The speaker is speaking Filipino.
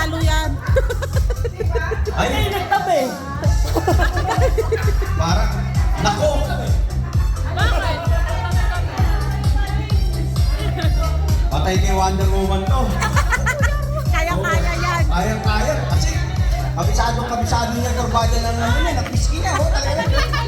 Talo yan. Ay, Nagtabi. parang, nako! Bakit? Patay kay Wonder Woman to. Kaya-kaya yan. Kaya-kaya. Kasi, kabisado niya, karbada ng ano niya, napiski niya. Oh, talaga.